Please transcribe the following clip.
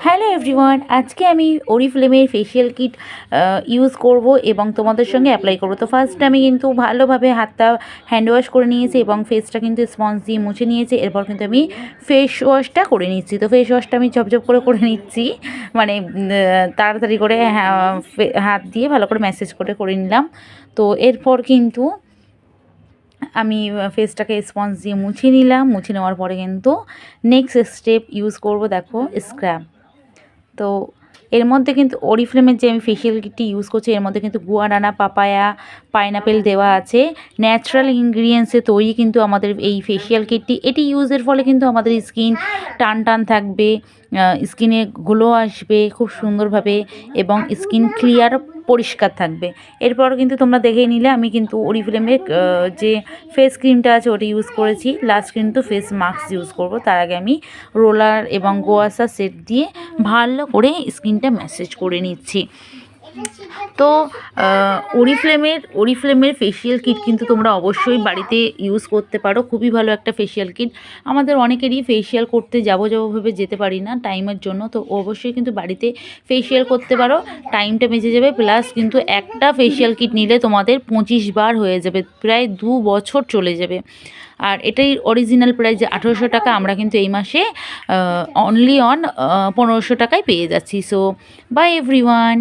Hello everyone, আজকে আমি অরিফ্লেমের facial kit use করব এবং তোমাদের সঙ্গে অ্যাপ্লাই করব। তো ফার্স্ট আমি কিন্তু ভালোভাবে হাতটা হ্যান্ড ওয়াশ করে নিয়েছি এবং ফেসটা কিন্তু স্পঞ্জ দিয়ে মুছে নিয়েছি। এরপর কিন্তু আমি ফেস ওয়াশটা করে নিচ্ছি। তো ফেস ওয়াশটা আমি ঝপঝপ করে নিচ্ছি, মানে তাড়াতাড়ি করে হাত দিয়ে ভালো করে ম্যাসেজ করে নিলাম। তো এরপর কিন্তু আমি ফেসটাকে স্পঞ্জ দিয়ে মুছে নিলাম। মুছে নেওয়ার পরে কিন্তু নেক্সট স্টেপ ইউজ করব, দেখো স্ক্রাব। তো এর মধ্যে কিন্তু অরিফ্লেমের যে আমি ফেশিয়াল কিটটি ইউজ করছি এর মধ্যে কিন্তু গুয়ারানা, পাপায়া, পাইনাপেল দেওয়া আছে। ন্যাচারাল ইনগ্রিডিয়েন্টসে তৈরি কিন্তু আমাদের এই ফেশিয়াল কিটটি। এটি ইউজের ফলে কিন্তু আমাদের স্কিন টান টান থাকবে, স্কিনে গ্লো আসবে খুব সুন্দরভাবে এবং স্কিন ক্লিয়ার পরিষ্কার থাকবে। এরপর কিন্তু তোমরা দেখেই নিলে আমি কিন্তু অরিফ্লেমের যে ফেস ক্রিমটা আছে ওটা ইউজ করেছি। লাস্ট কিন্তু ফেস মাস্ক ইউজ করব। তার আগে আমি রোলার এবং গোয়াসা সেট দিয়ে ভালো করে স্কিনটা ম্যাসেজ করে নিচ্ছি। তো অরিফ্লেমের ফেশিয়াল কিট কিন্তু তোমরা অবশ্যই বাড়িতে ইউজ করতে পারো। খুবই ভালো একটা ফেশিয়াল কিট। আমাদের অনেকেরই ফেশিয়াল করতে যাবো ভেবে যেতে পারি না টাইমের জন্য, তো অবশ্যই কিন্তু বাড়িতে ফেশিয়াল করতে পারো, টাইমটা বেঁচে যাবে। প্লাস কিন্তু একটা ফেশিয়াল কিট নিলে তোমাদের 25 বার হয়ে যাবে, প্রায় 2 বছর চলে যাবে। আর এটাই অরিজিনাল প্রাইস যে 1800 টাকা, আমরা কিন্তু এই মাসে অনলি অন 1500 টাকায় পেয়ে যাচ্ছি। So by everyone.